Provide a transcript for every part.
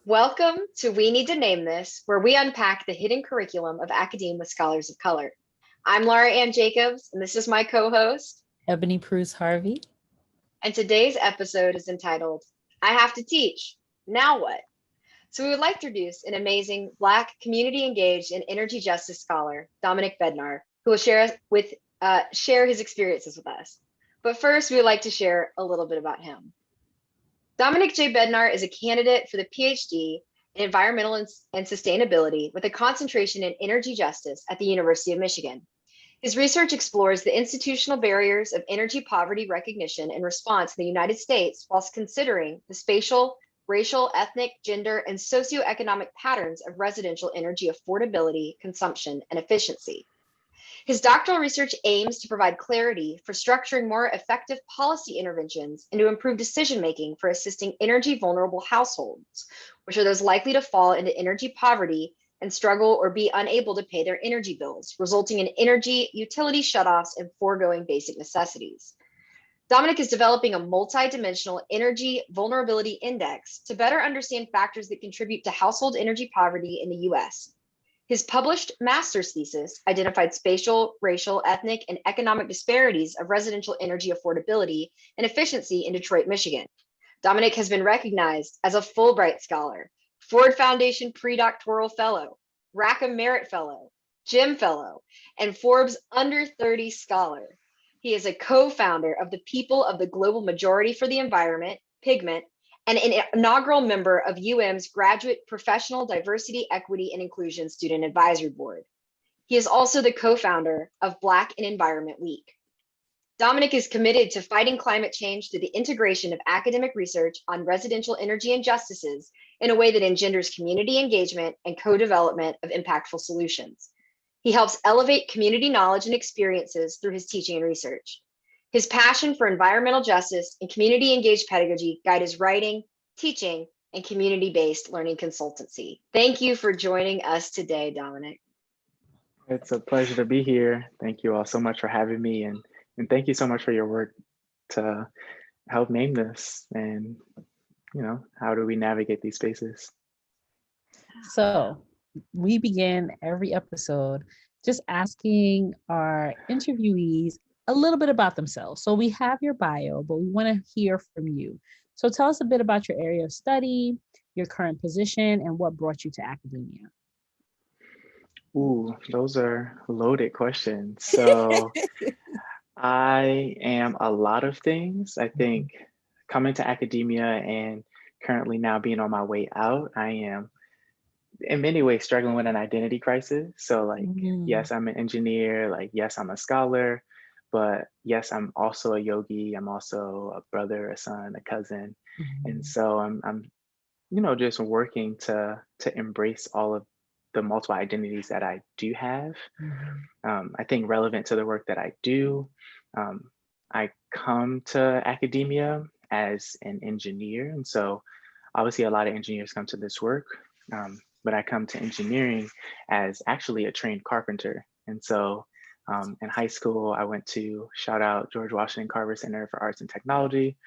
Welcome to We Need to Name This, where we unpack the hidden curriculum of academia with scholars of color. I'm Laura Ann Jacobs, and this is my co-host. Ebony Pruse Harvey. And today's episode is entitled, I Have to Teach, Now What? So we would like to introduce an amazing Black community engaged and energy justice scholar, Dominic Bednar, who will share his experiences with us. But first, we would like to share a little bit about him. Dominic J. Bednar is a candidate for the PhD in Environmental and Sustainability with a concentration in energy justice at the University of Michigan. His research explores the institutional barriers of energy poverty recognition and response in the United States whilst considering the spatial, racial, ethnic, gender, and socioeconomic patterns of residential energy affordability, consumption, and efficiency. His doctoral research aims to provide clarity for structuring more effective policy interventions and to improve decision-making for assisting energy vulnerable households, which are those likely to fall into energy poverty and struggle or be unable to pay their energy bills, resulting in energy utility shutoffs and foregoing basic necessities. Dominic is developing a multi-dimensional energy vulnerability index to better understand factors that contribute to household energy poverty in the US. His published master's thesis identified spatial, racial, ethnic, and economic disparities of residential energy affordability and efficiency in Detroit, Michigan. Dominic has been recognized as a Fulbright Scholar, Ford Foundation Pre-Doctoral Fellow, Rackham Merit Fellow, Jim Fellow, and Forbes Under 30 Scholar. He is a co-founder of the People of the Global Majority for the Environment, Pigment, and an inaugural member of UM's Graduate Professional Diversity, Equity, and Inclusion Student Advisory Board. He is also the co-founder of Black and Environment Week. Dominic is committed to fighting climate change through the integration of academic research on residential energy injustices in a way that engenders community engagement and co-development of impactful solutions. He helps elevate community knowledge and experiences through his teaching and research. His passion for environmental justice and community engaged pedagogy guide his writing, teaching, and community-based learning consultancy. Thank you for joining us today, Dominic. It's a pleasure to be here. Thank you all so much for having me, and thank you so much for your work to help name this and, how do we navigate these spaces? So we begin every episode just asking our interviewees a little bit about themselves. So we have your bio, but we want to hear from you. So tell us a bit about your area of study, your current position, and what brought you to academia. Ooh, those are loaded questions. So I am a lot of things. I think coming to academia and currently now being on my way out, I am in many ways struggling with an identity crisis. So yes, I'm an engineer, yes, I'm a scholar, but yes, I'm also a yogi. I'm also a brother, a son, a cousin. And so I'm just working to embrace all of the multiple identities that I do have. I think relevant to the work that I do, I come to academia as an engineer. And so obviously a lot of engineers come to this work, but I come to engineering as actually a trained carpenter. And so in high school, I went to, shout out, George Washington Carver Center for Arts and Technology,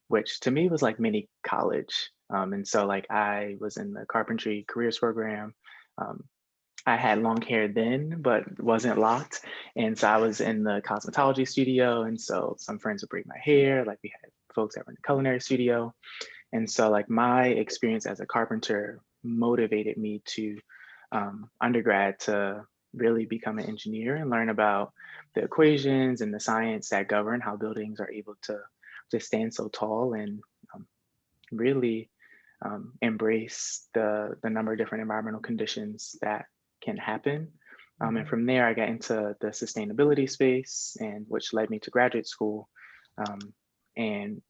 which to me was like mini college. And so I was in the carpentry careers program. I had long hair then, but wasn't locked. And so I was in the cosmetology studio. And so some friends would braid my hair. We had folks that were in the culinary studio. And so my experience as a carpenter motivated me to undergrad to really become an engineer and learn about the equations and the science that govern how buildings are able to stand so tall and really embrace the number of different environmental conditions that can happen. And from there, I got into the sustainability space, and which led me to graduate school. And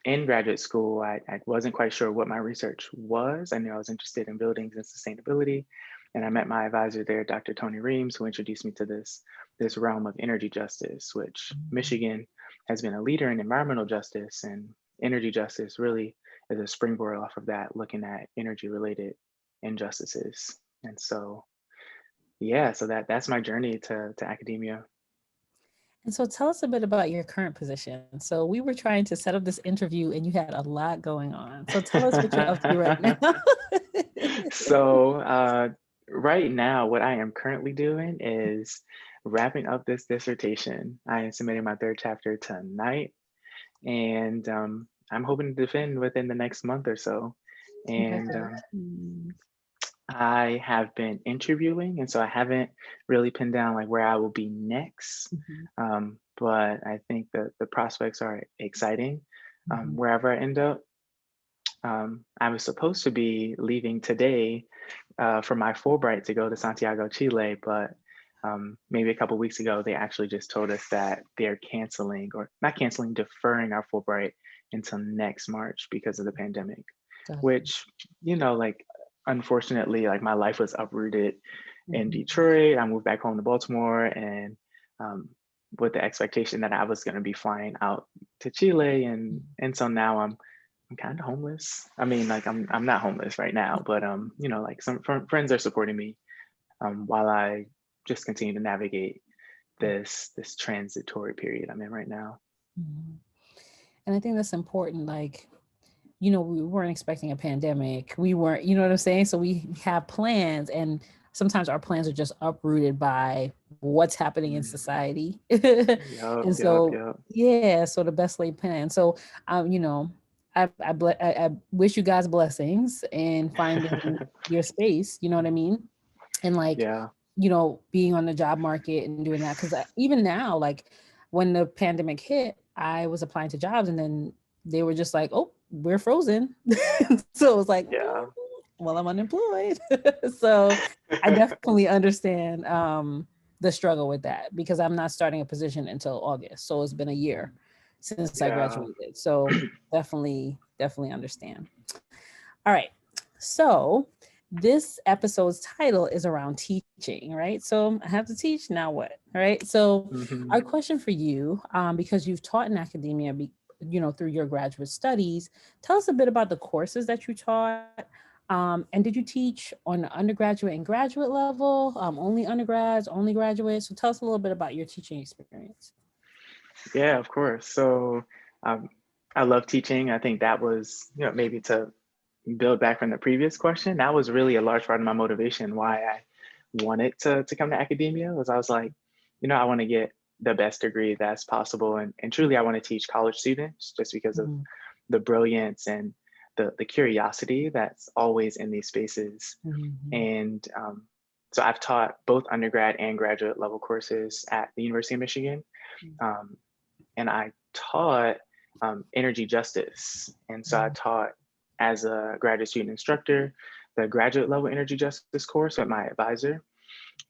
in graduate school, I wasn't quite sure what my research was. I knew I was interested in buildings and sustainability. And I met my advisor there, Dr. Tony Reams, who introduced me to this realm of energy justice, which Michigan has been a leader in environmental justice, and energy justice really is a springboard off of that, looking at energy related injustices. And so, yeah, so that's my journey to academia. And so tell us a bit about your current position. So we were trying to set up this interview and you had a lot going on. So tell us what you're up to right now. So, right now, what I am currently doing is wrapping up this dissertation. I am submitting my third chapter tonight, and I'm hoping to defend within the next month or so. And Congratulations. I have been interviewing, and so I haven't really pinned down like where I will be next. Mhm, But I think that the prospects are exciting mhm. wherever I end up. I was supposed to be leaving today for my Fulbright to go to Santiago, Chile, but maybe a couple weeks ago, they actually just told us that they're canceling, or not canceling, deferring our Fulbright until next March because of the pandemic, Gotcha. which, like, unfortunately, like my life was uprooted in Mhm, Detroit. I moved back home to Baltimore, and um, with the expectation that I was going to be flying out to Chile, and mhm. so now I'm kind of homeless. I mean, like I'm not homeless right now, but like some friends are supporting me while I just continue to navigate this transitory period I'm in right now. Mhm. And I think that's important. Like, we weren't expecting a pandemic. We weren't, you know what I'm saying? So we have plans, and sometimes our plans are just uprooted by what's happening in Mm. society. Yup, And yup, so, yup. yeah, so the best laid plan. So, I wish you guys blessings in finding your space, you know what I mean? And like, Yeah, being on the job market and doing that. Cause even now, like when the pandemic hit, I was applying to jobs and then they were just like, oh, we're frozen. So it was like, yeah. well, I'm unemployed. So I definitely understand the struggle with that because I'm not starting a position until August. So it's been a year since I Yeah. graduated. So definitely understand. All right. So this episode's title is around teaching, right? So I have to teach. Now what? All right. So Hmm. our question for you, because you've taught in academia, through your graduate studies, tell us a bit about the courses that you taught. And did you teach on undergraduate and graduate level? Only undergrads, only graduates? So tell us a little bit about your teaching experience. Yeah, of course. So um, I love teaching. I think that was, maybe to build back from the previous question, that was really a large part of my motivation why I wanted to come to academia was I was like, I want to get the best degree that's possible. And truly, I want to teach college students just because of Mhm, the brilliance and the curiosity that's always in these spaces. mhm, And so I've taught both undergrad and graduate level courses at the University of Michigan. Um, and I taught energy justice. And so I mhm, taught as a graduate student instructor the graduate level energy justice course with my advisor.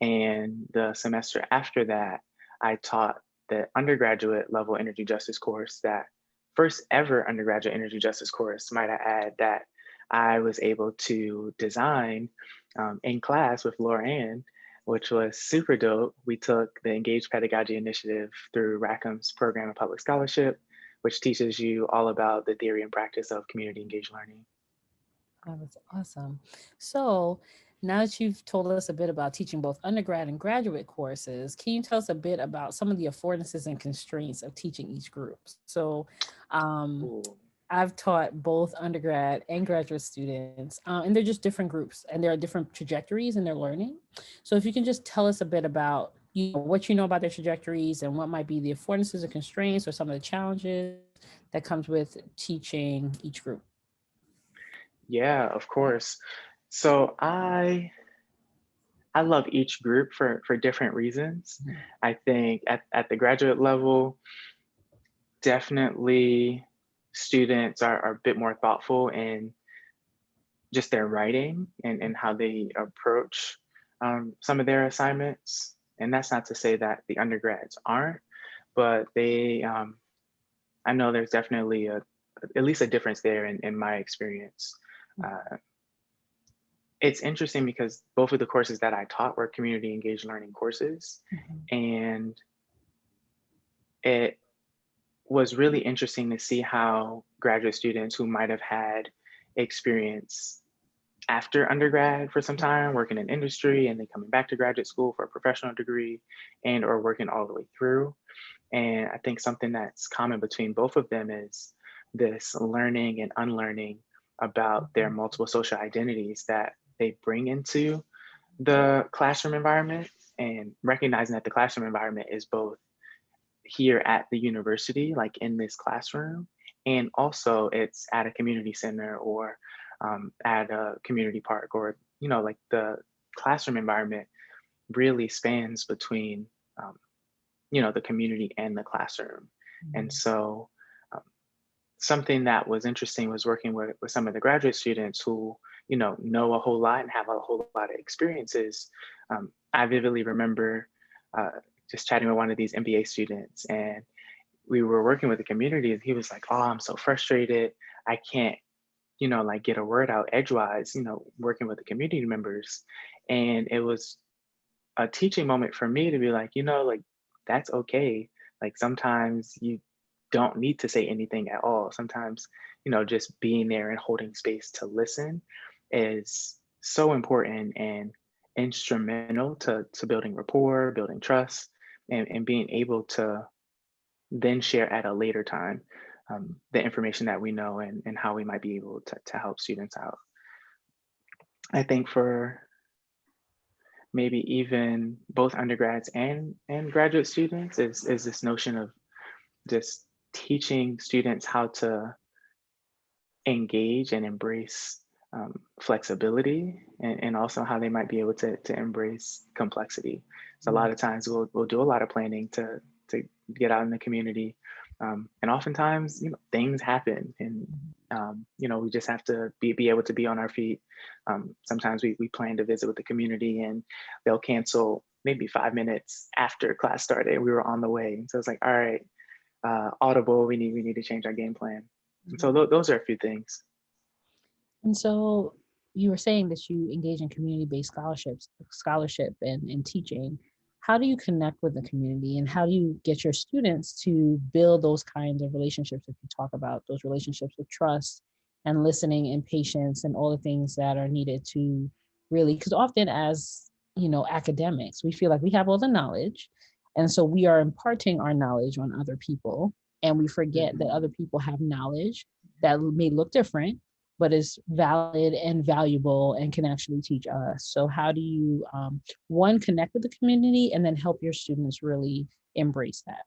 And the semester after that, I taught the undergraduate level energy justice course, that first ever undergraduate energy justice course, might I add, that I was able to design in class with Laura Ann, which was super dope. We took the Engaged Pedagogy Initiative through Rackham's program of public scholarship, which teaches you all about the theory and practice of community engaged learning. Oh, that's awesome. So now that you've told us a bit about teaching both undergrad and graduate courses, can you tell us a bit about some of the affordances and constraints of teaching each group? So um, Ooh. I've taught both undergrad and graduate students, and they're just different groups and there are different trajectories in their learning. So if you can just tell us a bit about what you know about their trajectories and what might be the affordances and constraints or some of the challenges that comes with teaching each group. Yeah, of course. So I love each group for different reasons. Mhm. I think at the graduate level, definitely students are a bit more thoughtful in just their writing and how they approach some of their assignments. And that's not to say that the undergrads aren't, but I know there's definitely at least a difference there in my experience. Uh, it's interesting because both of the courses that I taught were community engaged learning courses. Mhm. And it was really interesting to see how graduate students who might have had experience after undergrad for some time working in industry and then coming back to graduate school for a professional degree and or working all the way through, And I think something that's common between both of them is this learning and unlearning about their multiple social identities that they bring into the classroom environment, and recognizing that the classroom environment is both here at the university, like in this classroom, and also it's at a community center or at a community park, or, like the classroom environment really spans between, um, the community and the classroom. And so um, something that was interesting was working with some of the graduate students who, know a whole lot and have a whole lot of experiences. I vividly remember uh, just chatting with one of these MBA students, and we were working with the community, and he was like, "Oh, I'm so frustrated. I can't, like get a word out edgewise, working with the community members." And it was a teaching moment for me to be like, like that's okay. Like sometimes you don't need to say anything at all. Sometimes, just being there and holding space to listen is so important and instrumental to building rapport, building trust, and being able to then share at a later time the information that we know, and how we might be able to help students out. I think for maybe even both undergrads and graduate students is this notion of just teaching students how to engage and embrace flexibility, and also how they might be able to embrace complexity. So a lot of times we'll do a lot of planning to get out in the community, and oftentimes things happen, and we just have to be able to be on our feet. Sometimes we plan to visit with the community, and they'll cancel maybe 5 minutes after class started. We were on the way, and so it's like, all right, audible, we need to change our game plan. And so those are a few things. And so you were saying that you engage in community-based scholarship and teaching. How do you connect with the community, and how do you get your students to build those kinds of relationships that you talk about, those relationships with trust and listening and patience and all the things that are needed to really, because often as academics, we feel like we have all the knowledge. And so we are imparting our knowledge on other people, and we forget that other people have knowledge that may look different, but is valid and valuable and can actually teach us. So how do you, one, connect with the community, and then help your students really embrace that?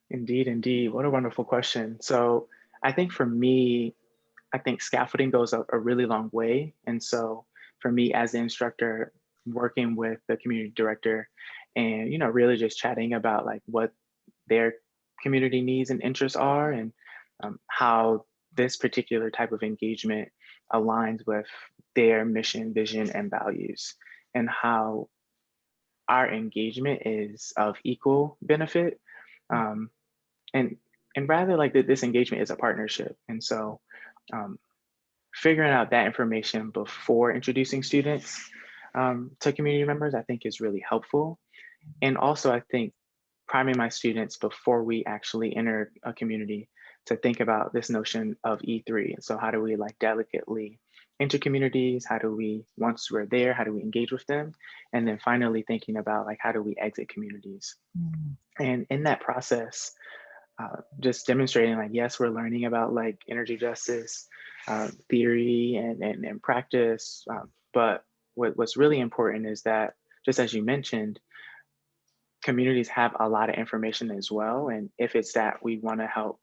Indeed, indeed. What a wonderful question. So I think for me, I think scaffolding goes a really long way. And so for me as the instructor, working with the community director, and really just chatting about like what their community needs and interests are, and how this particular type of engagement aligns with their mission, vision, and values, and how our engagement is of equal benefit. Um, and and rather like that this engagement is a partnership. And so um, figuring out that information before introducing students to community members, I think is really helpful. And also I think priming my students before we actually enter a community to think about this notion of E3. And so how do we like delicately enter communities? How do we, once we're there, how do we engage with them? And then finally thinking about like, how do we exit communities? And in that process, just demonstrating like, yes, we're learning about like energy justice theory and practice. But what's really important is that, just as you mentioned, communities have a lot of information as well. And if it's that we want to help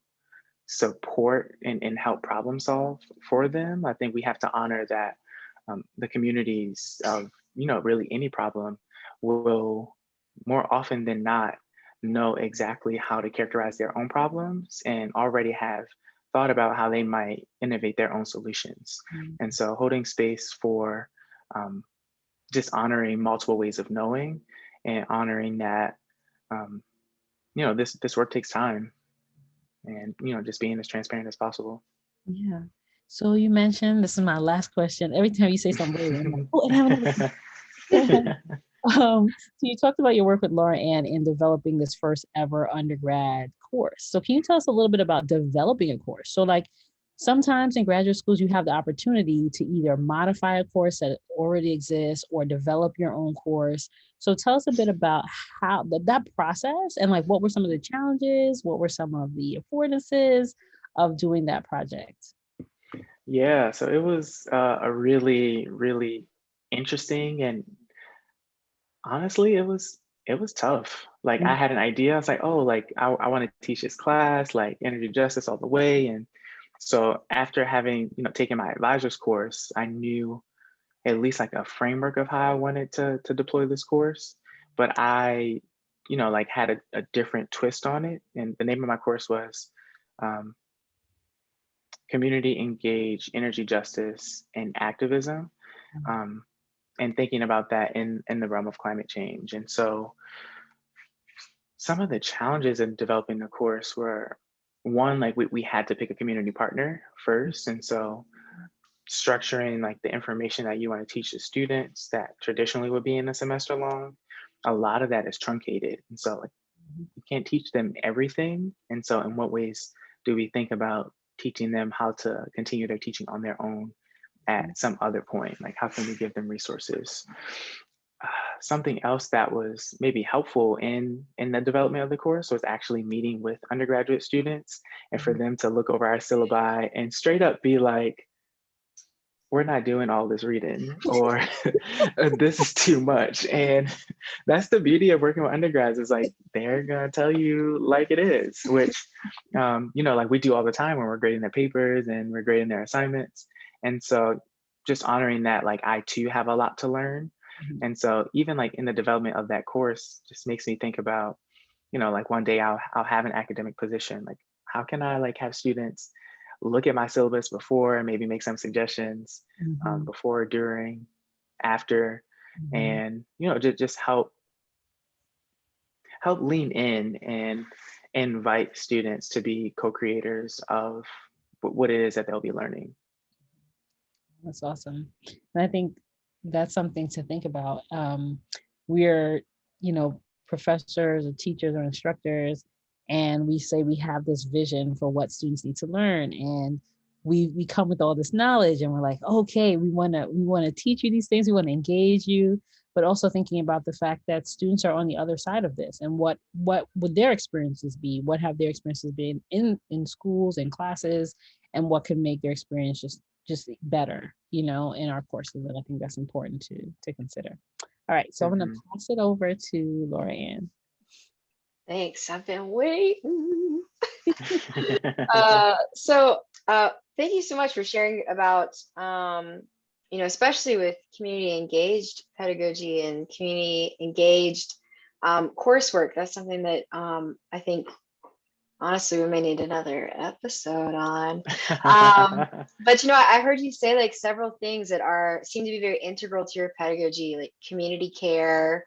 support and help problem solve for them, I think we have to honor that the communities of, really any problem will more often than not know exactly how to characterize their own problems and already have thought about how they might innovate their own solutions. And so holding space for um, just honoring multiple ways of knowing, and honoring that um, this work takes time, and just being as transparent as possible. Yeah. So you mentioned, this is my last question. Every time you say something brilliant, I'm like, oh, and I have another question. Go ahead. So you talked about your work with Laura Ann in developing this first ever undergrad course. So can you tell us a little bit about developing a course? So like, sometimes in graduate schools, you have the opportunity to either modify a course that already exists or develop your own course. So tell us a bit about how that process and like what were some of the challenges, what were some of the affordances of doing that project? Yeah, so it was a really, really interesting, and honestly, it was tough. Like I Mm, had an idea. I was like, oh, like I want to teach this class, like energy justice all the way. And so after having, taken my advisor's course, I knew at least like a framework of how I wanted to deploy this course. But I, like had a different twist on it. And the name of my course was um, Community Engaged Energy Justice and Activism. Um, and thinking about that in the realm of climate change. And so some of the challenges in developing the course were, one, like we had to pick a community partner first. And so structuring like the information that you want to teach the students that traditionally would be in a semester long, a lot of that is truncated. And so like you can't teach them everything. And so in what ways do we think about teaching them how to continue their teaching on their own at some other point? Like how can we give them resources? uh, Something else that was maybe helpful in the development of the course was actually meeting with undergraduate students and for them to look over our syllabi and straight up be like, we're not doing all this reading, or this is too much. And that's the beauty of working with undergrads, is like they're gonna tell you like it is, which like we do all the time when we're grading their papers and we're grading their assignments. And so just honoring that, like I too have a lot to learn. mhm. And so even like in the development of that course just makes me think about, like one day I'll have an academic position. Like how can I like have students look at my syllabus before and maybe make some suggestions, Mhm, before, during, after, mhm. and just help lean in and invite students to be co-creators of what it is that they'll be learning. That's awesome. And I think that's something to think about. We're, professors or teachers or instructors, and we say we have this vision for what students need to learn. And we come with all this knowledge and we're like, okay, we want to teach you these things, we want to engage you, but also thinking about the fact that students are on the other side of this and what would their experiences be? What have their experiences been in schools and classes, and what can make their experience just better, in our courses. And I think that's important to consider. All right, so I'm going to Mhm. pass it over to Laura Ann. Thanks. I've been waiting. So thank you so much for sharing about, especially with community engaged pedagogy and community engaged coursework. That's something that I think honestly we may need another episode on. But I heard you say like several things that seem to be very integral to your pedagogy, like community care,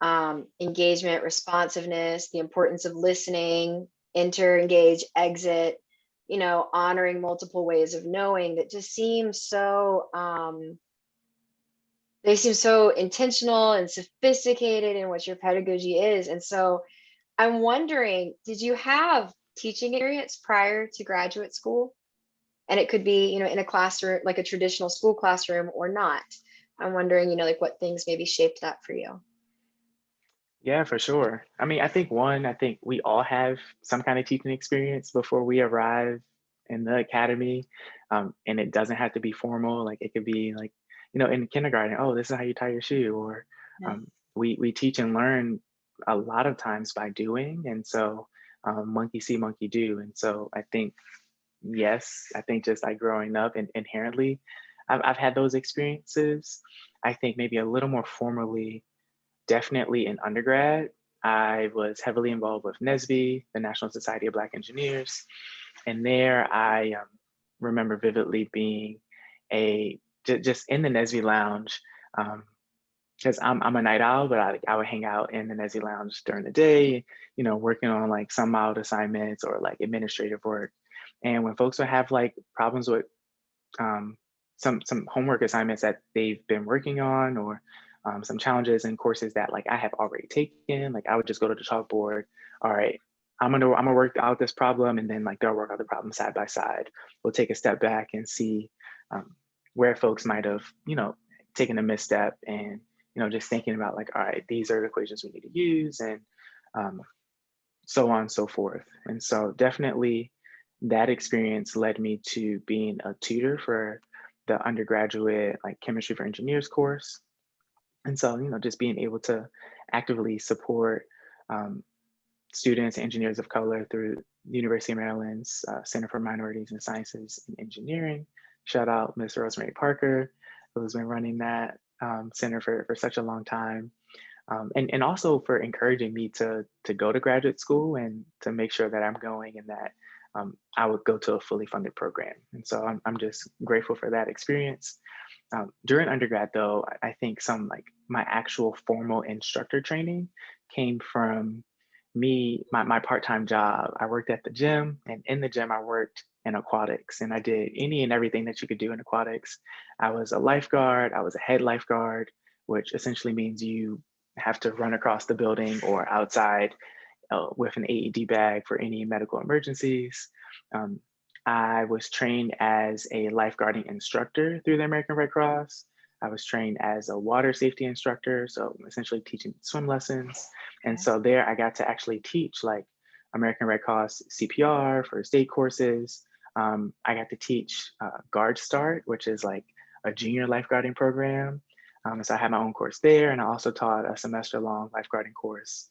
engagement, responsiveness, the importance of listening, enter, engage, exit, honoring multiple ways of knowing, that just seems so, they seem so intentional and sophisticated in what your pedagogy is. And so I'm wondering, did you have teaching experience prior to graduate school? And it could be, in a classroom, like a traditional school classroom, or not. I'm wondering, like what things maybe shaped that for you. Yeah, for sure. I mean, I think we all have some kind of teaching experience before we arrive in the academy. And it doesn't have to be formal. Like it could be like, in kindergarten, oh, this is how you tie your shoe. Or Yeah. we teach and learn a lot of times by doing. And so monkey see, monkey do. And so I think, yes, I think just like growing up and inherently, I've had those experiences. I think maybe a little more formally, definitely in undergrad, I was heavily involved with NSBE, the National Society of Black Engineers. And there I remember vividly being just in the NSBE lounge, because I'm a night owl, but I would hang out in the NSBE lounge during the day, working on like some mild assignments or like administrative work. And when folks would have like problems with um, some homework assignments that they've been working on, or some challenges in courses that like I have already taken, like I would just go to the chalkboard. All right, I'm gonna work out this problem, and then like they'll work out the problem side by side. We'll take a step back and see where folks might have, taken a misstep, and just thinking about like, all right, these are the equations we need to use, and um, so on and so forth. And so definitely that experience led me to being a tutor for the undergraduate like chemistry for engineers course. And so, just being able to actively support um, students, engineers of color through the University of Maryland's Center for Minorities in Sciences and Engineering. Shout out Ms. Rosemary Parker, who's been running that center for such a long time. And also for encouraging me to go to graduate school and to make sure that I'm going and that I would go to a fully funded program. And so I'm just grateful for that experience. During undergrad, though, I think some like my actual formal instructor training came from my part-time job. I worked at the gym, and in the gym, I worked in aquatics, and I did any and everything that you could do in aquatics. I was a lifeguard, I was a head lifeguard, which essentially means you have to run across the building or outside with an AED bag for any medical emergencies. Um, I was trained as a lifeguarding instructor through the American Red Cross. I was trained as a water safety instructor, so essentially teaching swim lessons. And so there I got to actually teach like American Red Cross CPR, first aid courses. I got to teach Guard Start, which is like a junior lifeguarding program. So I had my own course there, and I also taught a semester-long lifeguarding course.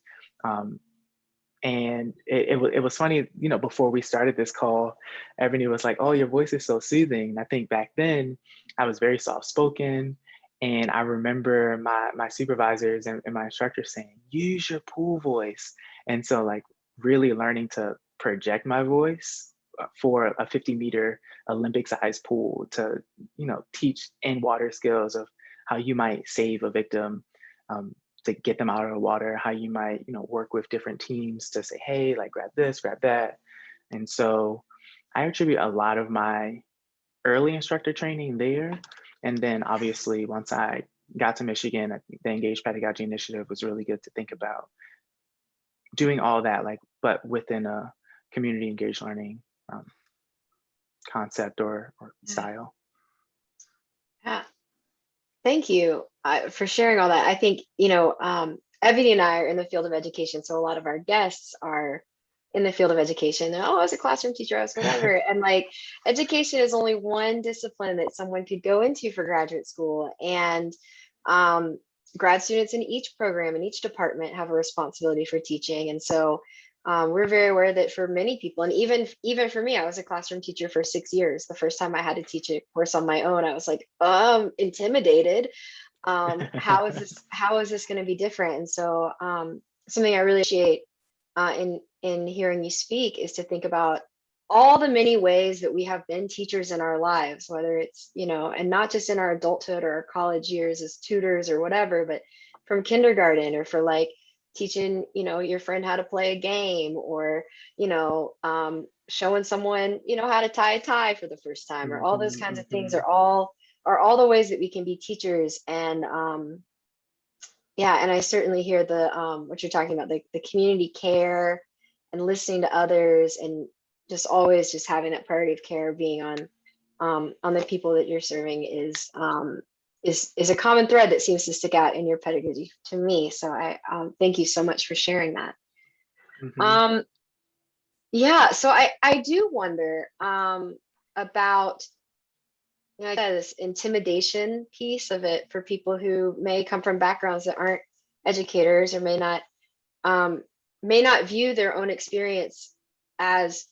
And it was funny, before we started this call, Ebony was like, "Oh, your voice is so soothing." And I think back then I was very soft-spoken. And I remember my supervisors and my instructors saying, "Use your pool voice." And so like really learning to project my voice for a 50-meter Olympic-sized pool to, teach in-water skills of how you might save a victim, to get them out of the water, how you might, work with different teams to say, hey, like grab this, grab that. And so I attribute a lot of my early instructor training there. And then obviously once I got to Michigan, I think the Engaged Pedagogy Initiative was really good to think about doing all that, like, but within a community engaged learning concept or style. Yeah. Thank you for sharing all that. I think, Ebony and I are in the field of education. So a lot of our guests are in the field of education. Oh, I was a classroom teacher, I was whatever. And like education is only one discipline that someone could go into for graduate school. And grad students in each program, in each department have a responsibility for teaching. And so we're very aware that for many people, and even for me, I was a classroom teacher for 6 years. The first time I had to teach a course on my own, I was like, intimidated. How is this going to be different? And so something I really appreciate in hearing you speak is to think about all the many ways that we have been teachers in our lives, whether it's, and not just in our adulthood or our college years as tutors or whatever, but from kindergarten or for like teaching, your friend how to play a game or, showing someone, how to tie a tie for the first time or all those kinds of things are all the ways that we can be teachers. And yeah, and I certainly hear the what you're talking about, the community care and listening to others and just always just having that priority of care being on the people that you're serving is a common thread that seems to stick out in your pedagogy to me. So I thank you so much for sharing that. Yeah, so I do wonder about this intimidation piece of it for people who may come from backgrounds that aren't educators or may not view their own experience as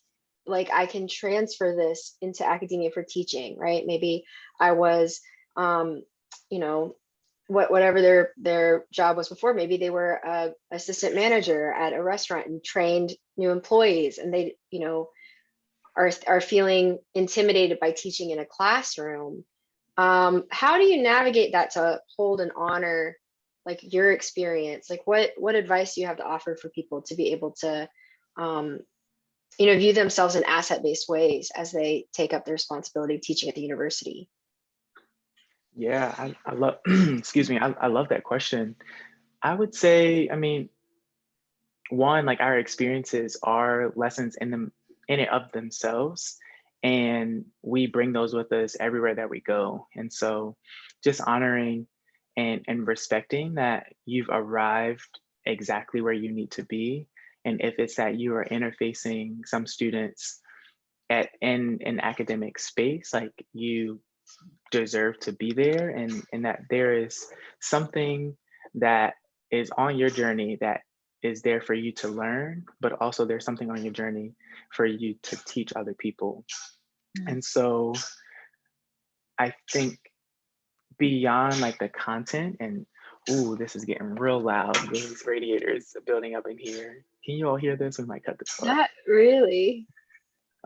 like I can transfer this into academia for teaching, right? Maybe I was whatever their job was before, maybe they were a assistant manager at a restaurant and trained new employees and they are feeling intimidated by teaching in a classroom. How do you navigate that to hold and honor like your experience? Like what advice do you have to offer for people to be able to view themselves in asset-based ways as they take up the responsibility of teaching at the university? Yeah, I love, excuse me, I love that question. I would say, I mean, one, like our experiences are lessons in it of themselves, and we bring those with us everywhere that we go. And so just honoring and respecting that you've arrived exactly where you need to be. And if it's that you are interfacing some students at in an academic space, like you deserve to be there, and that there is something that is on your journey that is there for you to learn, but also there's something on your journey for you to teach other people. Mm. And so I think beyond like the content and ooh, this is getting real loud. These radiators building up in here. Can you all hear this? We might cut this part. Not really.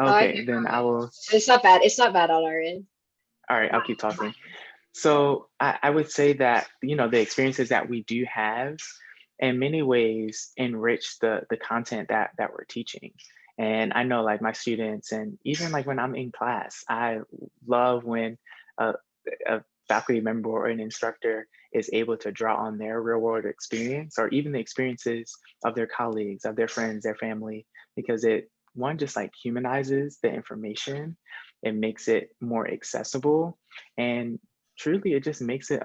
Oh, I Okay, hear then I it. will. It's not bad. It's not bad on our end. All right, I'll keep talking. So I would say that, you know, the experiences that we do have in many ways enrich the content that we're teaching. And I know like my students, and even like when I'm in class, I love when a, a faculty member or an instructor is able to draw on their real world experience or even the experiences of their colleagues, of their friends, their family, because it, one, just like humanizes the information, it makes it more accessible, and truly it just makes it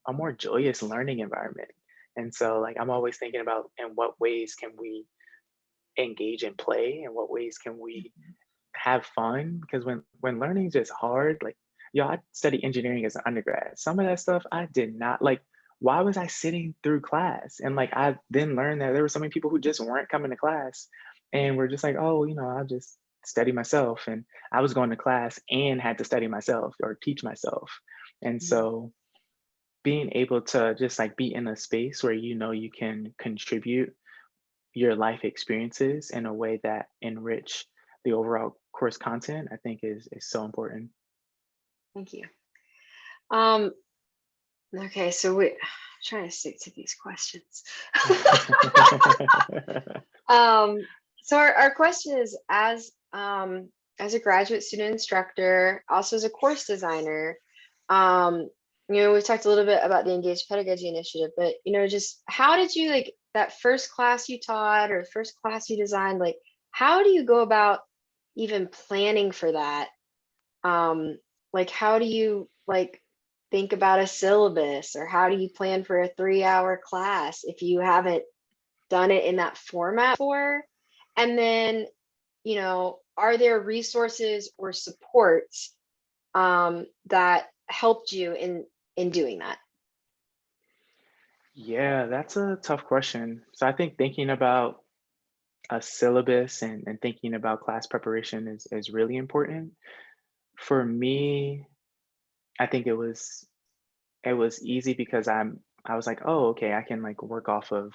a more joyous learning environment. And so like I'm always thinking about in what ways can we engage in play, and what ways can we have fun, because when learning is just hard, like yo, I studied engineering as an undergrad. Some of that stuff I did not like. Why was I sitting through class? And like I then learned that there were so many people who just weren't coming to class and were just like, oh, you know, I'll just study myself. And I was going to class and had to study myself or teach myself. And Mhm. so being able to just like be in a space where you know you can contribute your life experiences in a way that enrich the overall course content, I think is so important. Thank you. Um, okay, so we trying to stick to these questions. Um, so our question is as a graduate student instructor, also as a course designer, um, we've talked a little bit about the Engaged Pedagogy Initiative, but just how did you like that first class you taught or the first class you designed, like how do you go about even planning for that? Like how do you like think about a syllabus, or how do you plan for a 3-hour class if you haven't done it in that format before? And then, are there resources or supports that helped you in doing that? Yeah, that's a tough question. So I think thinking about a syllabus and thinking about class preparation is really important. For me, I think it was easy because I was like, oh, okay, I can like work off of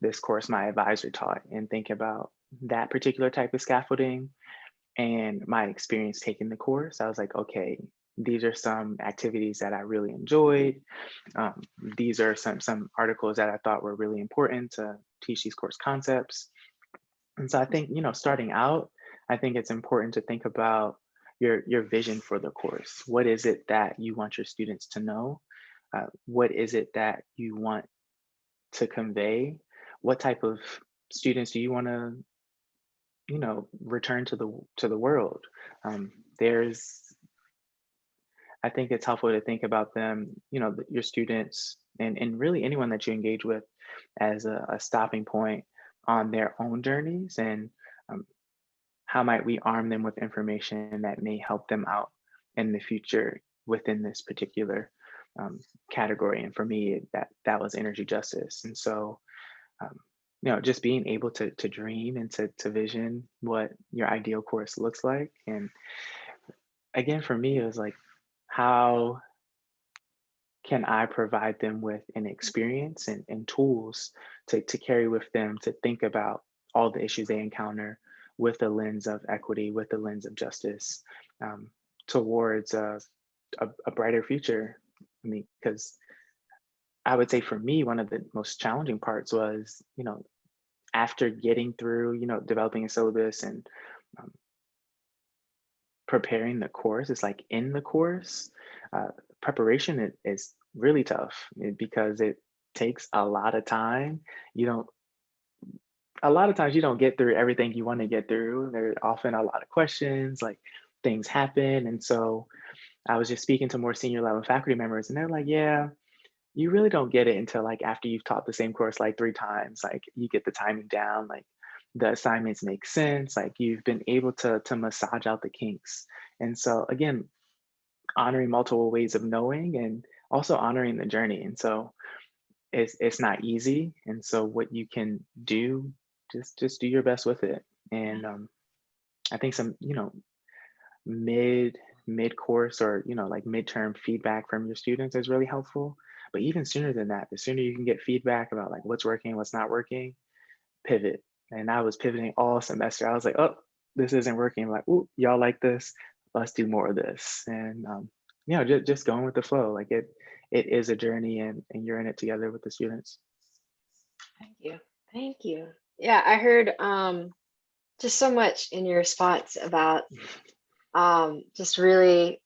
this course my advisor taught and think about that particular type of scaffolding and my experience taking the course. I was like, okay, these are some activities that I really enjoyed. Um, these are some articles that I thought were really important to teach these course concepts. And so I think, you know, starting out, I think it's important to think about your vision for the course. What is it that you want your students to know? What is it that you want to convey? What type of students do you want to, you know, return to the world? There's, I think it's helpful to think about them, you know, your students and really anyone that you engage with as a stopping point on their own journeys, and um, how might we arm them with information that may help them out in the future within this particular category. And for me, that was energy justice. And so um, you know, just being able to dream and to vision what your ideal course looks like. And again, for me, it was like, how can I provide them with an experience and tools to carry with them to think about all the issues they encounter with the lens of equity, with the lens of justice, um, towards a brighter future? I mean, because I would say for me, one of the most challenging parts was, you know, after getting through, you know, developing a syllabus and um, preparing the course, it's like in the course, preparation is really tough because it takes a lot of time. You don't a lot of times you don't get through everything you want to get through. There are often a lot of questions, like things happen. And so I was just speaking to more senior level faculty members, and they're like, yeah, you really don't get it until like after you've taught the same course like 3 times. Like you get the timing down, like the assignments make sense, like you've been able to massage out the kinks. And so again, honoring multiple ways of knowing and also honoring the journey. And so it's not easy. And so what you can do, just do your best with it. And I think some, mid course or like midterm feedback from your students is really helpful. But even sooner than that, the sooner you can get feedback about like what's working, what's not working, pivot. And I was pivoting all semester. I was like, oh, this isn't working. I'm like, oh, y'all like this, let's do more of this. And just going with the flow. Like it is a journey, and you're in it together with the students. Thank you. Thank you. Yeah, I heard just so much in your response about just really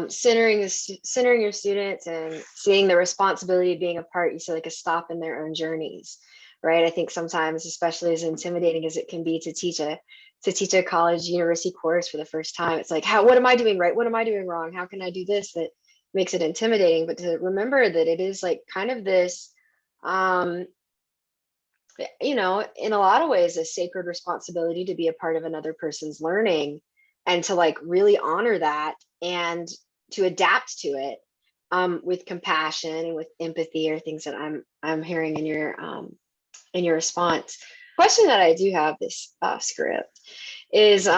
centering your students and seeing the responsibility of being a part. You said like a stop in their own journeys, right? I think sometimes, especially as intimidating as it can be to teach a college university course for the first time, it's like, what am I doing right? What am I doing wrong? How can I do this? That makes it intimidating. But to remember that it is like kind of this in a lot of ways, a sacred responsibility to be a part of another person's learning, and to like really honor that and to adapt to it with compassion and with empathy, or things that I'm hearing in your response. Question that I do have this script is you're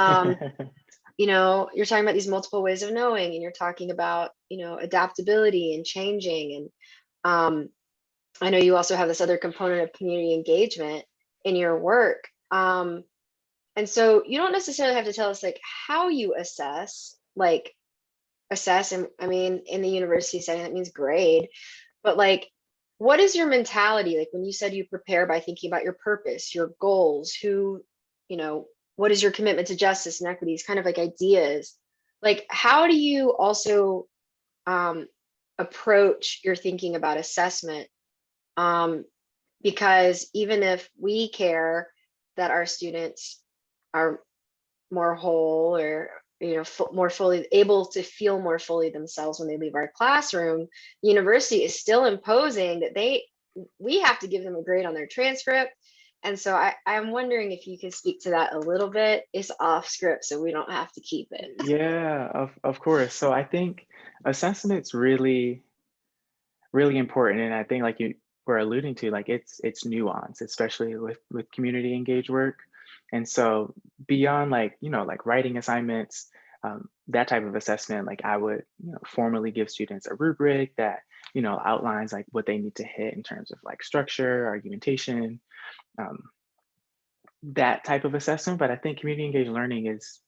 talking about these multiple ways of knowing, and you're talking about adaptability and changing, and I know you also have this other component of community engagement in your work. And so you don't necessarily have to tell us like how you assess, and I mean, in the university setting, that means grade, but like, what is your mentality? Like when you said you prepare by thinking about your purpose, your goals, what is your commitment to justice and equity, kind of like ideas, like how do you also approach your thinking about assessment? Because even if we care that our students are more whole, or more fully able to feel more fully themselves when they leave our classroom, the university is still imposing that we have to give them a grade on their transcript. And so I'm wondering if you can speak to that a little bit. It's off script, so we don't have to keep it. Yeah, of course. So I think assessment's really, really important. And I think like you were alluding to, like it's nuance, especially with community engaged work. And so beyond like writing assignments, that type of assessment, like I would formally give students a rubric that outlines like what they need to hit in terms of like structure, argumentation, um, that type of assessment. But I think community engaged learning is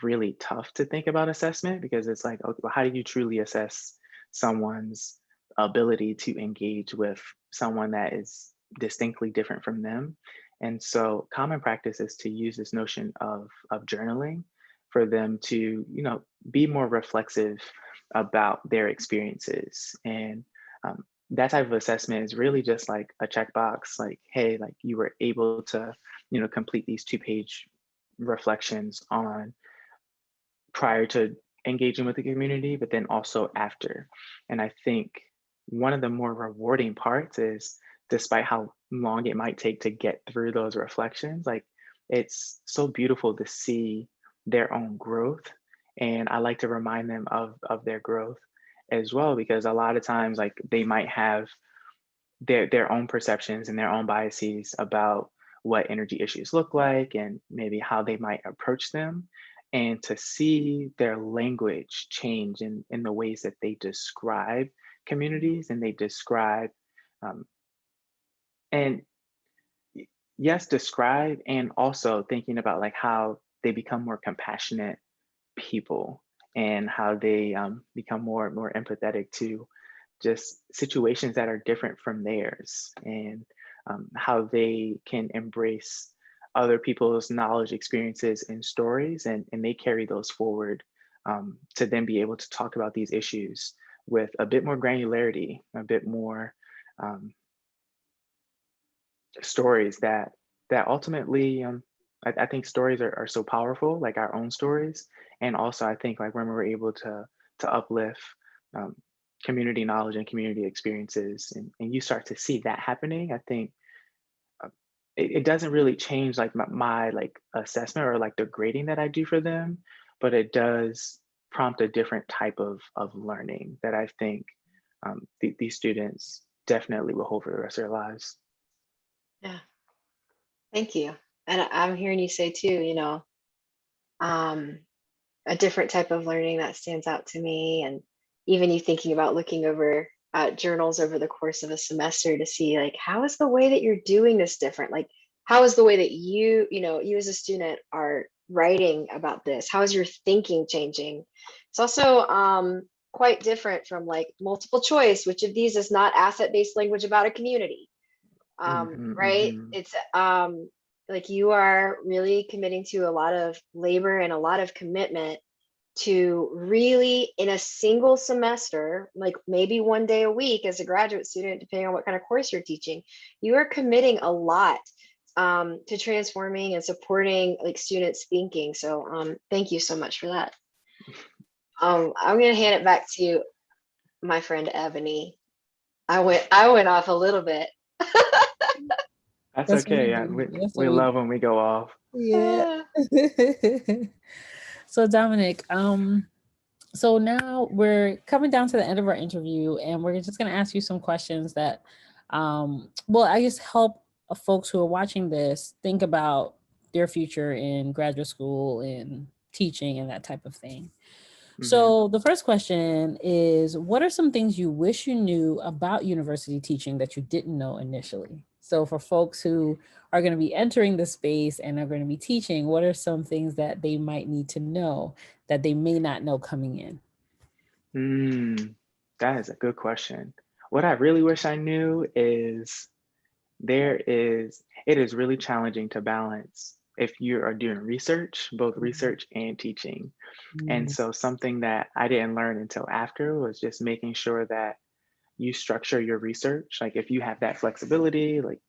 really tough to think about assessment, because it's like, okay, well, how do you truly assess someone's ability to engage with someone that is distinctly different from them? And so common practice is to use this notion of journaling for them to be more reflexive about their experiences. And that type of assessment is really just like a checkbox, like, hey, like you were able to complete these 2-page reflections on prior to engaging with the community, but then also after. And I think one of the more rewarding parts is, despite how long it might take to get through those reflections, like it's so beautiful to see their own growth. And I like to remind them of their growth as well, because a lot of times like they might have their own perceptions and their own biases about what energy issues look like and maybe how they might approach them. And to see their language change in the ways that they describe communities and they describe, um, and yes, describe, and also thinking about like how they become more compassionate people, and how they become more empathetic to just situations that are different from theirs, and how they can embrace other people's knowledge, experiences, and stories, and they carry those forward to then be able to talk about these issues with a bit more granularity, a bit more, um, stories that ultimately, I think stories are so powerful, like our own stories. And also I think like when we're able to uplift um, community knowledge and community experiences, and you start to see that happening, I think it doesn't really change like my like assessment or like the grading that I do for them, but it does prompt a different type of learning that I think these students definitely will hold for the rest of their lives. Yeah, thank you. And I'm hearing you say too, um, a different type of learning that stands out to me. And even you thinking about looking over journals over the course of a semester to see like, how is the way that you're doing this different? Like, how is the way that you as a student are writing about this? How is your thinking changing? It's also quite different from like multiple choice. Which of these is not asset-based language about a community? Hmm. Right? Hmm. It's like you are really committing to a lot of labor and a lot of commitment to really in a single semester, like maybe one day a week as a graduate student, depending on what kind of course you're teaching, you are committing a lot to transforming and supporting like students thinking. So thank you so much for that. I'm going to hand it back to my friend Ebony. I went off a little bit. That's That's what we okay. Yeah, do. That's what we we love when we go off. Yeah. So Dominic, so now we're coming down to the end of our interview, and we're just going to ask you some questions that, well, I guess help folks who are watching this think about their future in graduate school and teaching and that type of thing. Hmm. So the first question is, what are some things you wish you knew about university teaching that you didn't know initially? So for folks who are going to be entering the space and are going to be teaching, what are some things that they might need to know that they may not know coming in? That is a good question. What I really wish I knew is it is really challenging to balance if you are doing research, both research and teaching. And Mm, so something that I didn't learn until after was just making sure that you structure your research. Like if you have that flexibility, like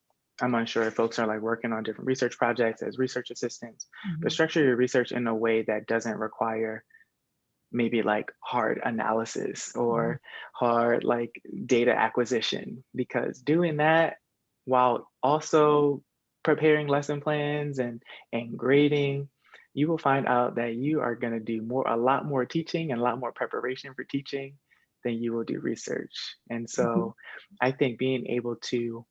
I'm unsure if folks are like working on different research projects as research assistants, but mhm, structure your research in a way that doesn't require maybe like hard analysis mhm, or hard like data acquisition, because doing that while also preparing lesson plans and grading, you will find out that you are going to do a lot more teaching and a lot more preparation for teaching than you will do research. And mhm, so I think being able to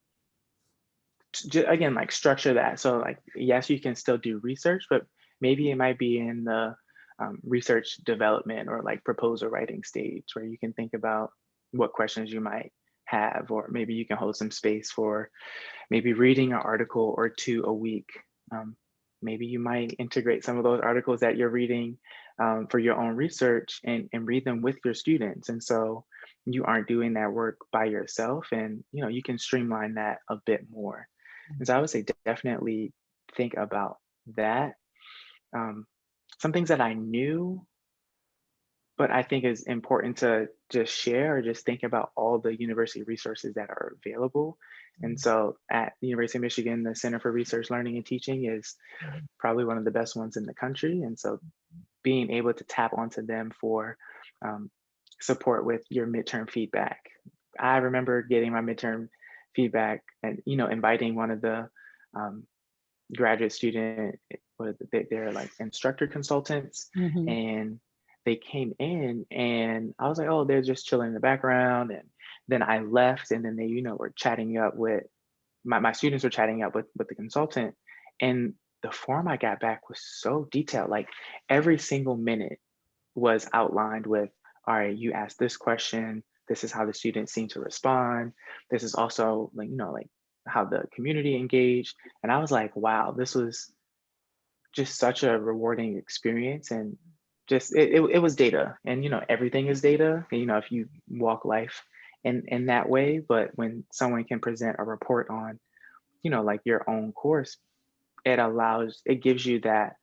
again like structure that, so like yes you can still do research, but maybe it might be in the research development or like proposal writing stage where you can think about what questions you might have, or maybe you can hold some space for maybe reading an article or two a week. um, Maybe you might integrate some of those articles that you're reading for your own research and read them with your students, and so you aren't doing that work by yourself, and you can streamline that a bit more. And so I would say definitely think about that. Um, some things that I knew, but I think is important to just share or just think about all the university resources that are available. And so at the University of Michigan, the Center for Research, Learning, and Teaching is mhm, probably one of the best ones in the country. And so being able to tap onto them for um, support with your midterm feedback. I remember getting my midterm feedback and inviting one of the um, graduate student, they're like instructor consultants, mhm, and they came in and I was like, oh, they're just chilling in the background. And then I left, and then they were chatting up with my students were chatting up with the consultant, and the form I got back was so detailed. Like every single minute was outlined with, all right, you asked this question, this is how the students seem to respond, this is also like like how the community engaged. And I was like, wow, this was just such a rewarding experience. And just it was data, and everything is data, if you walk life in that way. But when someone can present a report on like your own course, it gives you that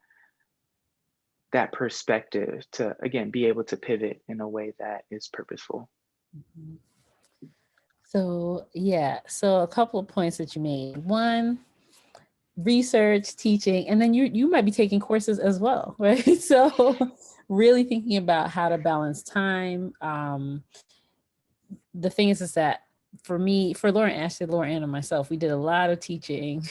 perspective to again be able to pivot in a way that is purposeful. mhm. So yeah, so a couple of points that you made. One, research, teaching, and then you might be taking courses as well, right? So really thinking about how to balance time. The thing is that for me, for Lauren, Ashley, Lauren, and myself, we did a lot of teaching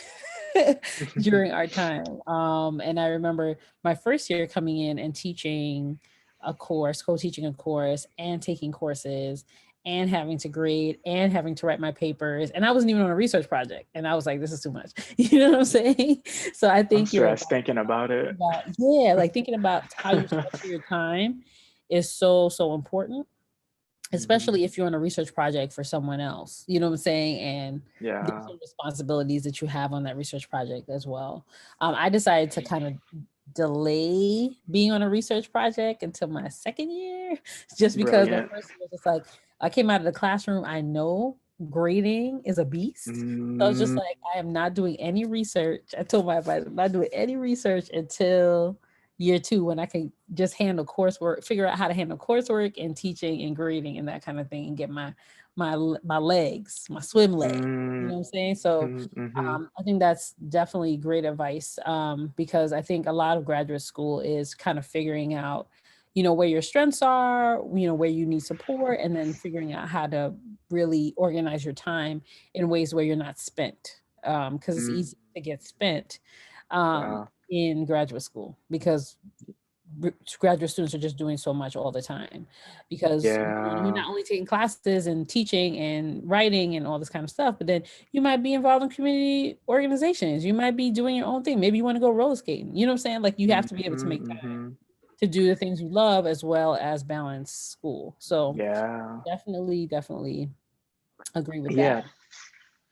during our time. And I remember my first year coming in and teaching a course, co-teaching a course and taking courses and having to grade and having to write my papers. And I wasn't even on a research project. And I was like, this is too much. You know what I'm saying? So I I'm think you're stressed thinking about it. about, yeah, like thinking about how you structure your time is so, so important, Mhm. especially if you're on a research project for someone else, you know what I'm saying? And there's Yeah. some responsibilities that you have on that research project as well. I decided to kind of delay being on a research project until my second year, just because my Brilliant. first year was just like, I came out of the classroom, I know grading is a beast. So I was just Mm, like, I am not doing any research. I told my advisor, I'm not doing any research until year two when I can just handle coursework, figure out how to handle coursework and teaching and grading and that kind of thing, and get my legs, my swim leg. You know mm, what I'm saying? So mm-hmm. I think that's definitely great advice, because I think a lot of graduate school is kind of figuring out, where your strengths are, where you need support, and then figuring out how to really organize your time in ways where you're not spent, because it's Mm, easy to get spent um, wow. in graduate school because graduate students are just doing so much all the time because you're Yeah. not only taking classes and teaching and writing and all this kind of stuff, but then you might be involved in community organizations, you might be doing your own thing, maybe you want to go roller skating, you know what I'm saying? Like you have to be able to Mm-hmm, make time mm-hmm. to do the things you love as well as balance school. So Yeah. definitely agree with that. Yeah.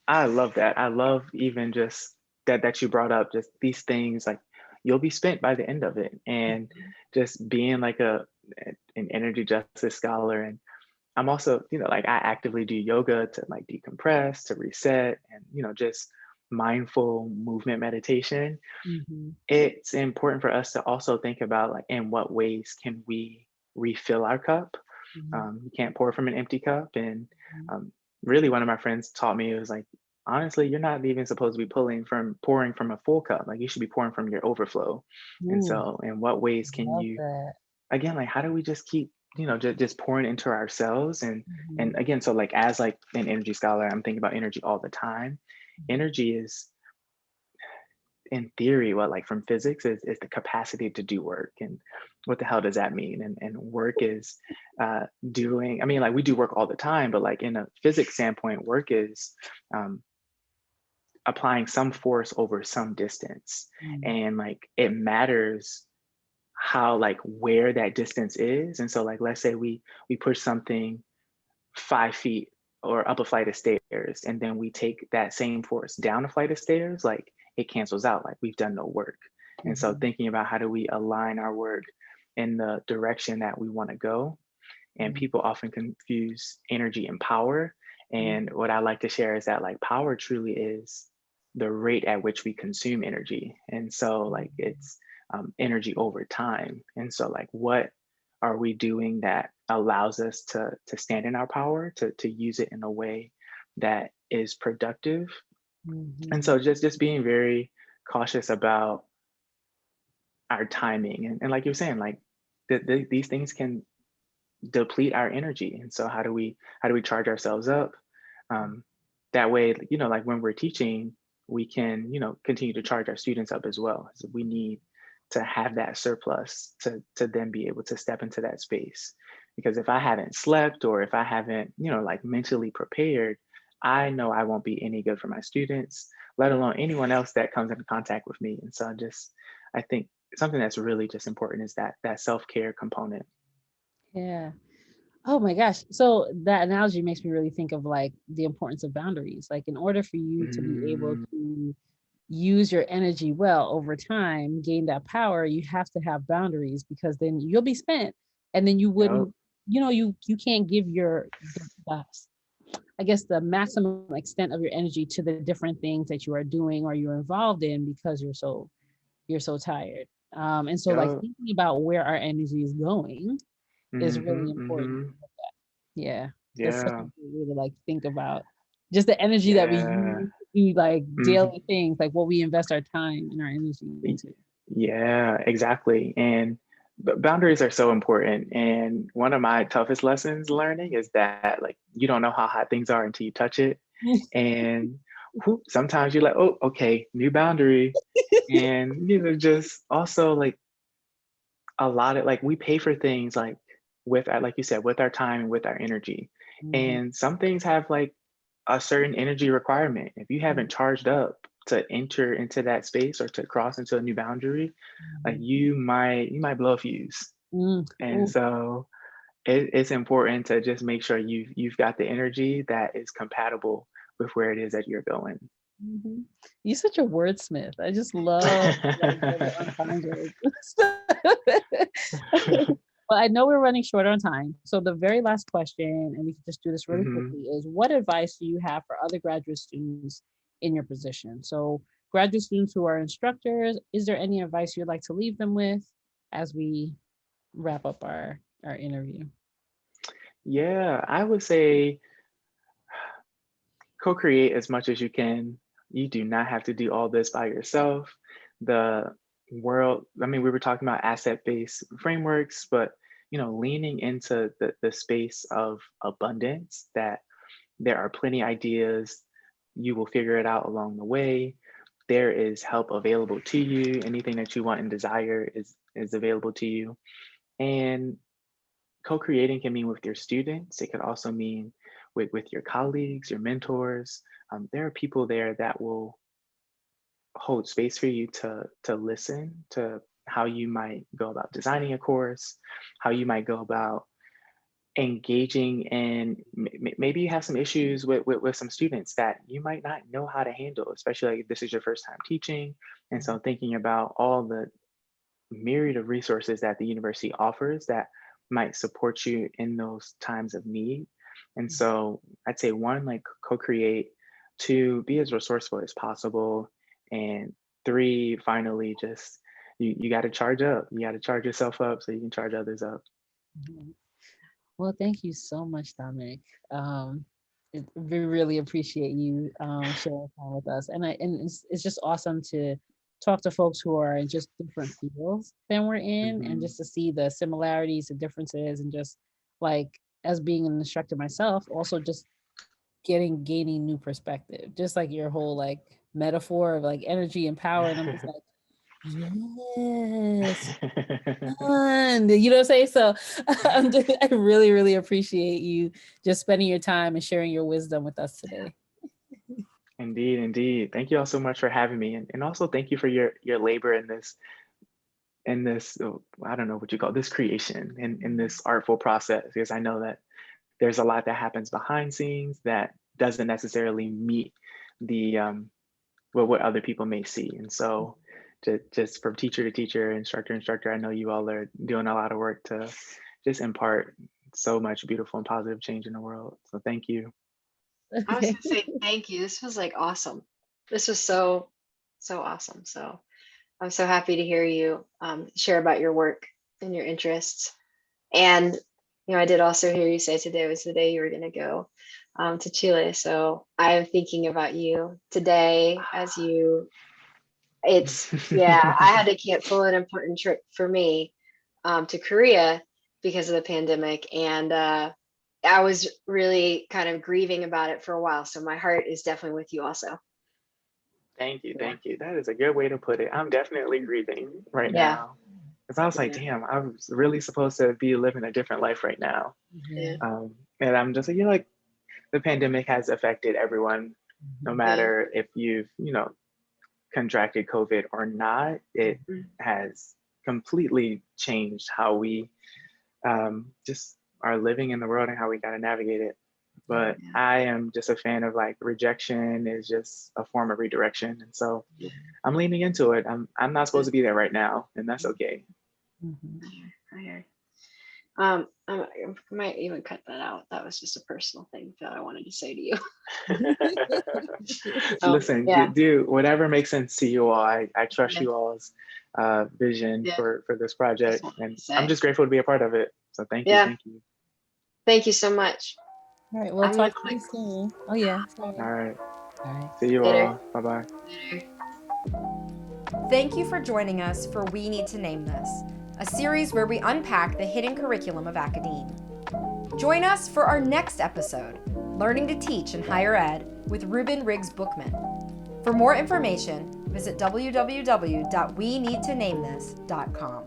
I love that. I love even just that you brought up just these things like you'll be spent by the end of it. And just being like an energy justice scholar. And I'm also, like I actively do yoga to like decompress, to reset, and just mindful movement meditation. Mhm. It's important for us to also think about like in what ways can we refill our cup. Mhm. You can't pour from an empty cup. And Mhm. um, really, one of my friends taught me, it was like, honestly, you're not even supposed to be pouring from a full cup. Like you should be pouring from your overflow. And Ooh, so, in what ways can love you, that. again, like how do we just keep, just pouring into ourselves? And Mhm. again, so like as like an energy scholar, I'm thinking about energy all the time. Mhm. Energy is in theory, what like from physics is the capacity to do work. And what the hell does that mean? And work is doing, I mean, like we do work all the time, but like in a physics standpoint, work is um, applying some force over some distance. Mhm. And like it matters how like where that distance is. And so like let's say we push something 5 feet or up a flight of stairs, and then we take that same force down a flight of stairs, like it cancels out, like we've done no work. And so Mhm. thinking about how do we align our work in the direction that we want to go. And Mhm. people often confuse energy and power. And what I like to share is that like power truly is the rate at which we consume energy. And so like Mhm. it's energy over time. And so like what are we doing that allows us to stand in our power, to use it in a way that is productive. And Mhm. so just being very cautious about our timing. And like you're saying, like these things can deplete our energy. And so how do we charge ourselves up? um, that way, like when we're teaching, we can continue to charge our students up as well. So we need to have that surplus to then be able to step into that space. Because if I haven't slept, or if I haven't like mentally prepared, I know I won't be any good for my students, let alone anyone else that comes into contact with me. And so I think something that's really just important is that self-care component. Yeah. Oh my gosh. So that analogy makes me really think of like the importance of boundaries. Like in order for you to be able Mm, to use your energy well over time, gain that power, you have to have boundaries because then you'll be spent and then you yep. wouldn't, you can't give the I guess the maximum extent of your energy to the different things that you are doing or you're involved in because you're so tired. And so like Yep. thinking about where our energy is going is really Mhm, important. mhm. Yeah. That's such Yeah. a good way to like think about just the energy that we Yeah. use to do like Mhm. daily things, like what we invest our time and our energy Y- into. Yeah, exactly. And boundaries are so important. And one of my toughest lessons learning is that like you don't know how hot things are until you touch it. And sometimes you're like, oh, okay, new boundary. And just also like a lot of like we pay for things like with like you said, with our time and with our energy. Mhm. And some things have like a certain energy requirement. If you haven't charged up to enter into that space or to cross into a new boundary, like Mhm. you might blow a fuse. Mm. And Ooh. so it's important to just make sure you've got the energy that is compatible with where it is that you're going. Mhm. You're such a wordsmith. I just love like the entendres. Well, I know we're running short on time. So the very last question, and we can just do this really Mhm. quickly, is what advice do you have for other graduate students in your position? So graduate students who are instructors, is there any advice you'd like to leave them with as we wrap up our interview? Yeah, I would say co-create as much as you can. You do not have to do all this by yourself. The world, I mean, we were talking about asset-based frameworks, but leaning into the space of abundance, that there are plenty ideas, you will figure it out along the way. There is help available to you. Anything that you want and desire is available to you. And co-creating can mean with your students. It could also mean with your colleagues, your mentors. There are people there that will hold space for you to listen to how you might go about designing a course, how you might go about engaging, and maybe you have some issues with some students that you might not know how to handle, especially like if this is your first time teaching. And so thinking about all the myriad of resources that the university offers that might support you in those times of need. And so I'd say one, like co-create, two, be as resourceful as possible, and three, finally, just you got to charge up. You got to charge yourself up so you can charge others up. Mhm. Well, thank you so much, Dominic. We really appreciate you sharing time with us, and it's just awesome to talk to folks who are in just different fields than we're in, and Hmm. just to see the similarities and differences, and just like as being an instructor myself, also just gaining new perspective, just like your whole like metaphor of like energy and power, and I'm just like, yes, fun. You know what I'm saying? So I really, really appreciate you just spending your time and sharing your wisdom with us today. Indeed, indeed. Thank you all so much for having me, and also thank you for your labor in this I don't know what you call this creation, in this artful process, because I know that there's a lot that happens behind scenes that doesn't necessarily meet the what other people may see. And so just from teacher to teacher, instructor to instructor, I know you all are doing a lot of work to just impart so much beautiful and positive change in the world. So thank you. I was Okay. gonna say thank you. This was like awesome. This was so, so awesome. So I'm so happy to hear you share about your work and your interests. And I did also hear you say today was the day you were going to go to Chile. So I'm thinking about you today as you. Yeah, I had to cancel an important trip for me to Korea because of the pandemic, and I was really kind of grieving about it for a while. So my heart is definitely with you, also. Thank you, Yeah, thank you. That is a good way to put it. I'm definitely grieving right yeah, now. Because I was like, yeah, damn, I was really supposed to be living a different life right now. Yeah. yeah, And I'm just like, like the pandemic has affected everyone, no Mhm. yeah. matter if you've, contracted COVID or not. It Mm. has completely changed how we just are living in the world and how we got to navigate it. But Yeah. I am just a fan of like rejection is just a form of redirection. And so Yeah. I'm leaning into it. I'm not Yeah. supposed to be there right now, and that's okay. Mhm. I hear. I might even cut that out. That was just a personal thing that I wanted to say to you. Listen, Yeah, do whatever makes sense to you all. I trust yeah, you all's vision yeah. for this Just project, wanted and to I'm say. just grateful to be a part of it. So thank you, Yeah, thank you. thank you so much. All right. We'll I'm talk to you soon. Oh, yeah. Sorry. All right. All right. See you Later. all. Bye-bye. Thank you for joining us for We Need to Name This, a series where we unpack the hidden curriculum of academe. Join us for our next episode, Learning to Teach in Higher Ed with Ruben Riggs Bookman. For more information, visit www.weneedtonamethis.com.